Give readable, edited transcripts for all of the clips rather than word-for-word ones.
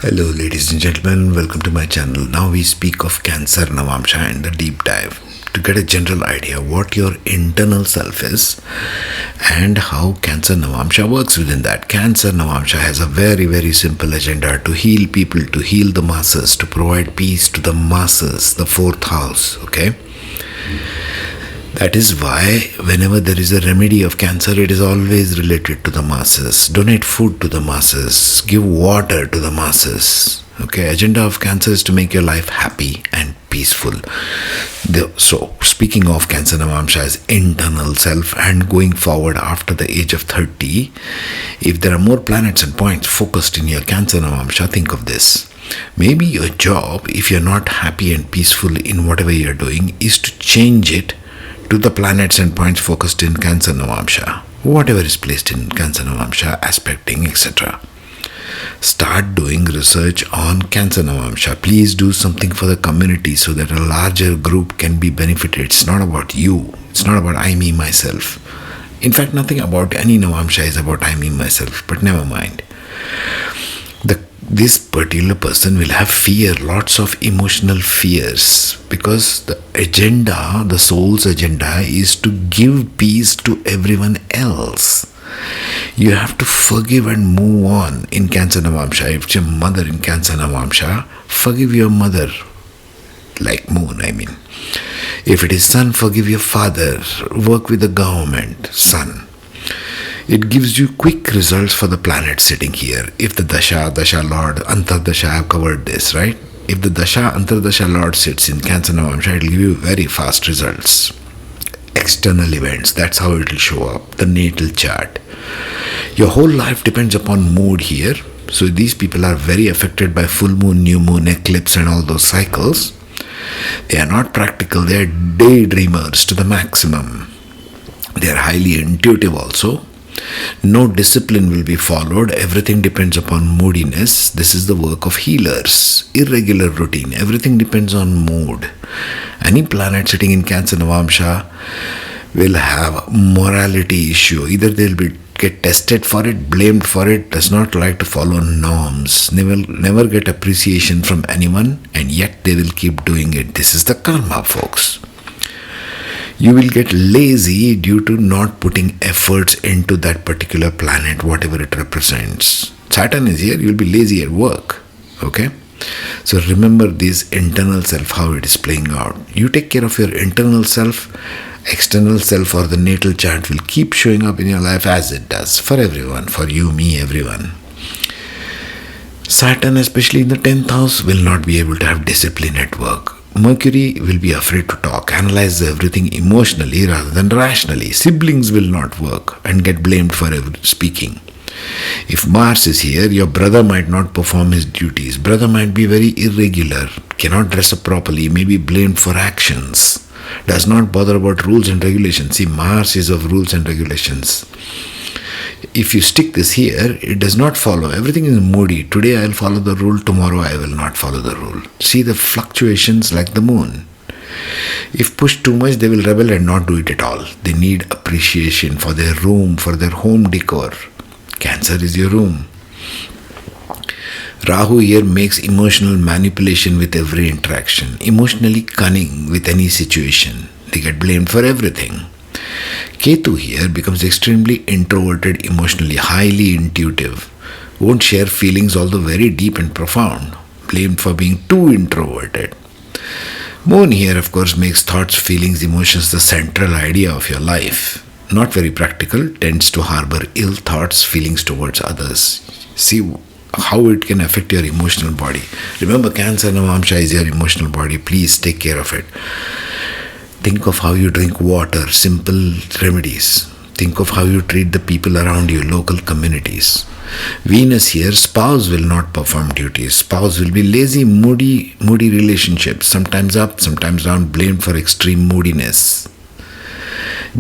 Hello, ladies and gentlemen, welcome to my channel. Now we speak of Cancer Navamsha and the deep dive to get a general idea what your internal self is and how Cancer Navamsha works within that. Cancer Navamsha has a very simple agenda to heal people, to heal the masses, to provide peace to the masses, the fourth house, okay? That is why whenever there is a remedy of cancer, it is always related to the masses. Donate food to the masses. Give water to the masses. Okay, agenda of cancer is to make your life happy and peaceful. So, speaking of Cancer Navamsha as internal self and going forward after the age of 30, if there are more planets and points focused in your Cancer Navamsha, think of this. Maybe your job, if you're not happy and peaceful in whatever you're doing, is to change it to the planets and points focused in Cancer Navamsha, whatever is placed in Cancer Navamsha, aspecting, etc. Start doing research on Cancer Navamsha. Please do something for the community so that a larger group can be benefited. It's not about you. It's not about I, me, myself. In fact, nothing about any Navamsha is about I, me, myself. But never mind. This particular person will have fear, lots of emotional fears, because the agenda, the soul's agenda, is to give peace to everyone else. You have to forgive and move on in Cancer Navamsha. If your mother in Cancer Navamsha, forgive your mother, like moon, I mean. If it is son, forgive your father. Work with the government, son. It gives you quick results for the planet sitting here. If the Dasha Lord, Antardasha, I have covered this, right? If the Dasha, Antardasha Lord sits in Cancer Navamsha, it will give you very fast results. External events, that's how it will show up. The natal chart. Your whole life depends upon mood here. So these people are very affected by full moon, new moon, eclipse and all those cycles. They are not practical, they are daydreamers to the maximum. They are highly intuitive also. No discipline will be followed. Everything depends upon moodiness. This is the work of healers. Irregular routine. Everything depends on mood. Any planet sitting in Cancer Navamsha will have morality issue. Either they'll get tested for it, blamed for it, does not like to follow norms, never get appreciation from anyone, and yet they will keep doing it. This is the karma, folks. You will get lazy due to not putting efforts into that particular planet, whatever it represents. Saturn is here, you'll be lazy at work. Okay? So remember this internal self, how it is playing out. You take care of your internal self, external self or the natal chart will keep showing up in your life as it does for everyone, for you, me, everyone. Saturn, especially in the 10th house, will not be able to have discipline at work. Mercury will be afraid to talk, analyze everything emotionally rather than rationally. Siblings will not work and get blamed for speaking. If Mars is here, your brother might not perform his duties. Brother might be very irregular, cannot dress up properly, may be blamed for actions, does not bother about rules and regulations. See, Mars is of rules and regulations. If you stick this here, it does not follow. Everything is moody. Today I will follow the rule, tomorrow I will not follow the rule. See the fluctuations like the moon. If pushed too much, they will rebel and not do it at all. They need appreciation for their room, for their home decor. Cancer is your room. Rahu here makes emotional manipulation with every interaction. Emotionally cunning with any situation. They get blamed for everything. Ketu here becomes extremely introverted emotionally, highly intuitive. Won't share feelings although very deep and profound. Blamed for being too introverted. Moon here of course makes thoughts, feelings, emotions the central idea of your life. Not very practical, tends to harbor ill thoughts, feelings towards others. See how it can affect your emotional body. Remember, Cancer Navamsha is your emotional body. Please take care of it. Think of how you drink water, simple remedies. Think of how you treat the people around you, local communities. Venus here, spouse will not perform duties. Spouse will be lazy, moody relationships, sometimes up, sometimes down, blamed for extreme moodiness.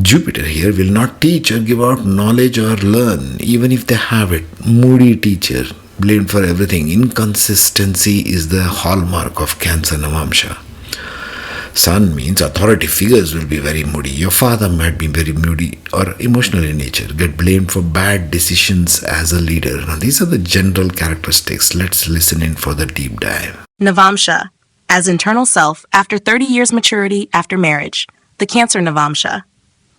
Jupiter here will not teach or give out knowledge or learn, even if they have it. Moody teacher, blamed for everything. Inconsistency is the hallmark of Cancer Navamsha. Sun means authority figures will be very moody. Your father might be very moody or emotional in nature, get blamed for bad decisions as a leader. Now, these are the general characteristics. Let's listen in for the deep dive. Navamsha, as internal self after 30 years maturity after marriage, the Cancer Navamsha.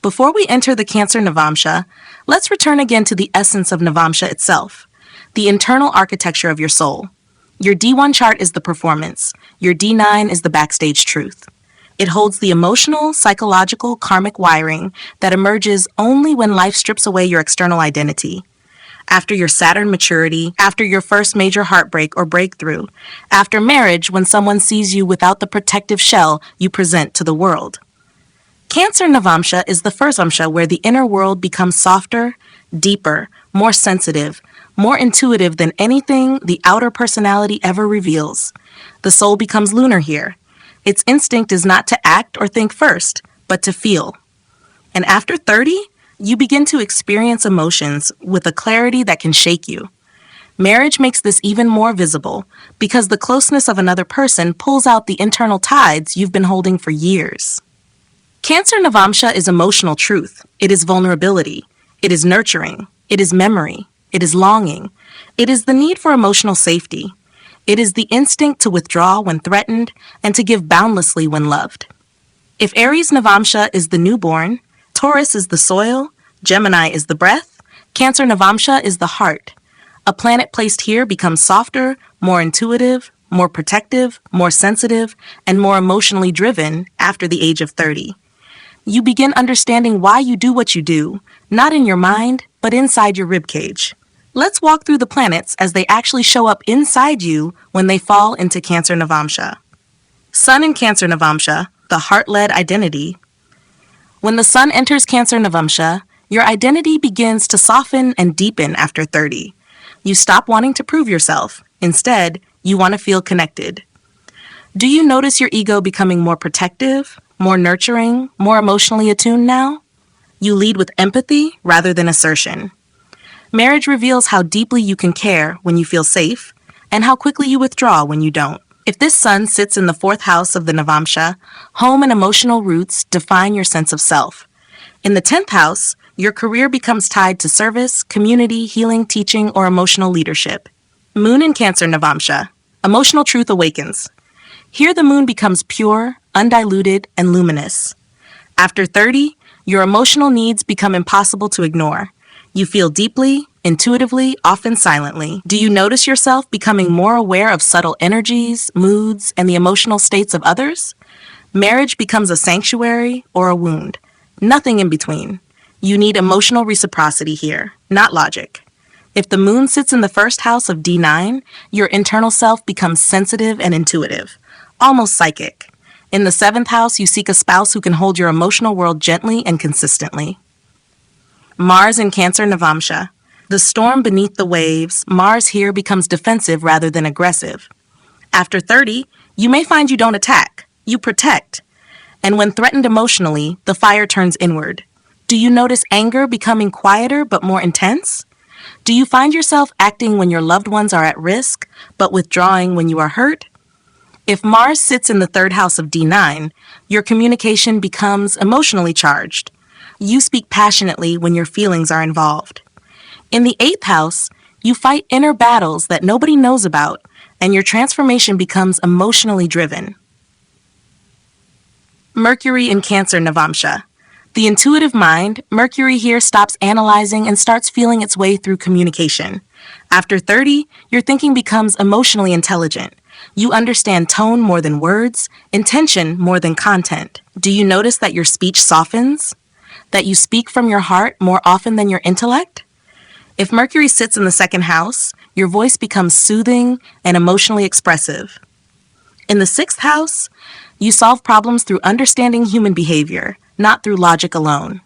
Before we enter the Cancer Navamsha, let's return again to the essence of Navamsha itself, the internal architecture of your soul. Your D1 chart is the performance. Your D9 is the backstage truth. It holds the emotional, psychological, karmic wiring that emerges only when life strips away your external identity. After your Saturn maturity, after your first major heartbreak or breakthrough, after marriage when someone sees you without the protective shell you present to the world. Cancer Navamsha is the first Amsha where the inner world becomes softer, deeper, more sensitive, more intuitive than anything the outer personality ever reveals. The soul becomes lunar here. Its instinct is not to act or think first, but to feel. And after 30, you begin to experience emotions with a clarity that can shake you. Marriage makes this even more visible because the closeness of another person pulls out the internal tides you've been holding for years. Cancer Navamsha is emotional truth. It is vulnerability. It is nurturing. It is memory. It is longing. It is the need for emotional safety. It is the instinct to withdraw when threatened and to give boundlessly when loved. If Aries Navamsha is the newborn, Taurus is the soil, Gemini is the breath, Cancer Navamsha is the heart. A planet placed here becomes softer, more intuitive, more protective, more sensitive, and more emotionally driven after the age of 30. You begin understanding why you do what you do, not in your mind, but inside your ribcage. Let's walk through the planets as they actually show up inside you when they fall into Cancer Navamsha. Sun in Cancer Navamsha, the heart-led identity. When the Sun enters Cancer Navamsha, your identity begins to soften and deepen after 30. You stop wanting to prove yourself. Instead, you want to feel connected. Do you notice your ego becoming more protective, more nurturing, more emotionally attuned now? You lead with empathy rather than assertion. Marriage reveals how deeply you can care when you feel safe, and how quickly you withdraw when you don't. If this Sun sits in the 4th house of the Navamsha, home and emotional roots define your sense of self. In the 10th house, your career becomes tied to service, community, healing, teaching, or emotional leadership. Moon in Cancer Navamsha, emotional truth awakens. Here the moon becomes pure, undiluted, and luminous. After 30, your emotional needs become impossible to ignore. You feel deeply, intuitively, often silently. Do you notice yourself becoming more aware of subtle energies, moods, and the emotional states of others? Marriage becomes a sanctuary or a wound. Nothing in between. You need emotional reciprocity here, not logic. If the moon sits in the 1st house of D9, your internal self becomes sensitive and intuitive, almost psychic. In the 7th house, you seek a spouse who can hold your emotional world gently and consistently. Mars in Cancer Navamsha. The storm beneath the waves, Mars here becomes defensive rather than aggressive. After 30, you may find you don't attack, you protect. And when threatened emotionally, the fire turns inward. Do you notice anger becoming quieter but more intense? Do you find yourself acting when your loved ones are at risk, but withdrawing when you are hurt? If Mars sits in the 3rd house of D9, your communication becomes emotionally charged. You speak passionately when your feelings are involved. In the 8th house, you fight inner battles that nobody knows about, and your transformation becomes emotionally driven. Mercury in Cancer Navamsha. The intuitive mind, Mercury here stops analyzing and starts feeling its way through communication. After 30, your thinking becomes emotionally intelligent. You understand tone more than words, intention more than content. Do you notice that your speech softens? That you speak from your heart more often than your intellect? If Mercury sits in the 2nd house, your voice becomes soothing and emotionally expressive. In the 6th house, you solve problems through understanding human behavior, not through logic alone.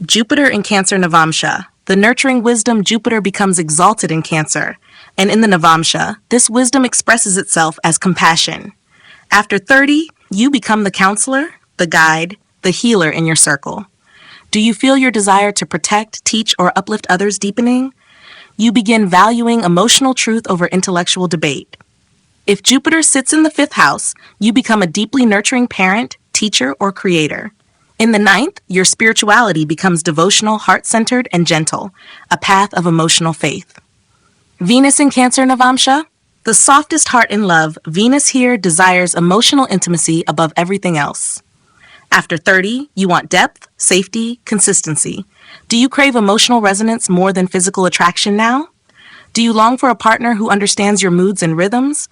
Jupiter in Cancer Navamsha. The nurturing wisdom Jupiter becomes exalted in Cancer, and in the Navamsha, this wisdom expresses itself as compassion. After 30, you become the counselor, the guide, the healer in your circle. Do you feel your desire to protect, teach, or uplift others deepening? You begin valuing emotional truth over intellectual debate. If Jupiter sits in the fifth house, you become a deeply nurturing parent, teacher, or creator. In the ninth, your spirituality becomes devotional, heart-centered, and gentle, a path of emotional faith. Venus in Cancer Navamsha. The softest heart in love, Venus here desires emotional intimacy above everything else. After 30, you want depth, safety, consistency. Do you crave emotional resonance more than physical attraction now? Do you long for a partner who understands your moods and rhythms?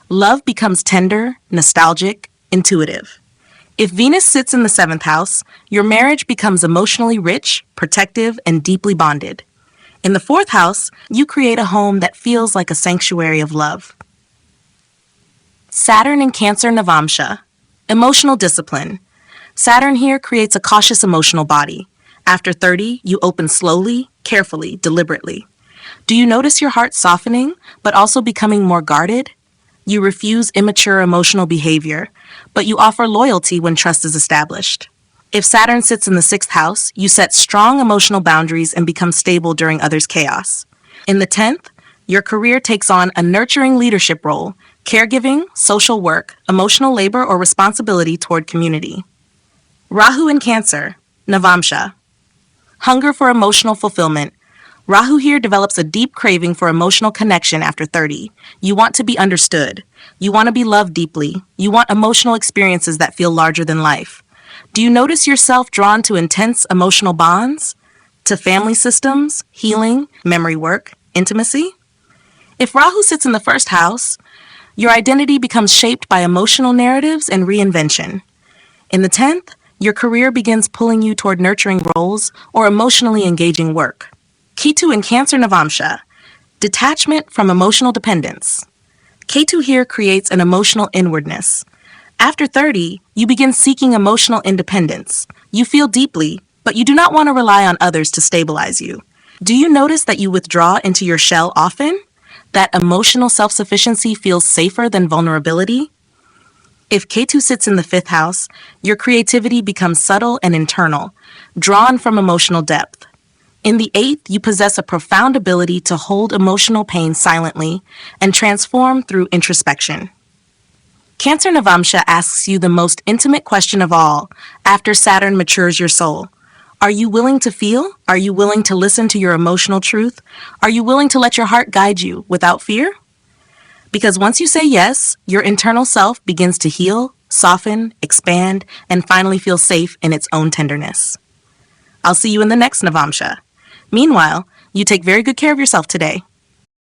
Love becomes tender, nostalgic, intuitive. If Venus sits in the seventh house, your marriage becomes emotionally rich, protective, and deeply bonded. In the fourth house, you create a home that feels like a sanctuary of love. Saturn in Cancer Navamsha. Emotional discipline. Saturn here creates a cautious emotional body. After 30, you open slowly, carefully, deliberately. Do you notice your heart softening, but also becoming more guarded? You refuse immature emotional behavior, but you offer loyalty when trust is established. If Saturn sits in the sixth house, you set strong emotional boundaries and become stable during others' chaos. In the 10th, your career takes on a nurturing leadership role, caregiving, social work, emotional labor, or responsibility toward community. Rahu in Cancer, Navamsha. Hunger for emotional fulfillment. Rahu here develops a deep craving for emotional connection after 30. You want to be understood. You want to be loved deeply. You want emotional experiences that feel larger than life. Do you notice yourself drawn to intense emotional bonds? To family systems, healing, memory work, intimacy? If Rahu sits in the first house, your identity becomes shaped by emotional narratives and reinvention. In the 10th, your career begins pulling you toward nurturing roles or emotionally engaging work. Ketu in Cancer Navamsha. Detachment from emotional dependence. Ketu here creates an emotional inwardness. After 30, you begin seeking emotional independence. You feel deeply, but you do not want to rely on others to stabilize you. Do you notice that you withdraw into your shell often? That emotional self-sufficiency feels safer than vulnerability? If Ketu sits in the fifth house, your creativity becomes subtle and internal, drawn from emotional depth. In the eighth, you possess a profound ability to hold emotional pain silently and transform through introspection. Cancer Navamsha asks you the most intimate question of all after Saturn matures your soul. Are you willing to feel? Are you willing to listen to your emotional truth? Are you willing to let your heart guide you without fear? Because once you say yes, your internal self begins to heal, soften, expand, and finally feel safe in its own tenderness. I'll see you in the next Navamsha. Meanwhile, you take very good care of yourself today.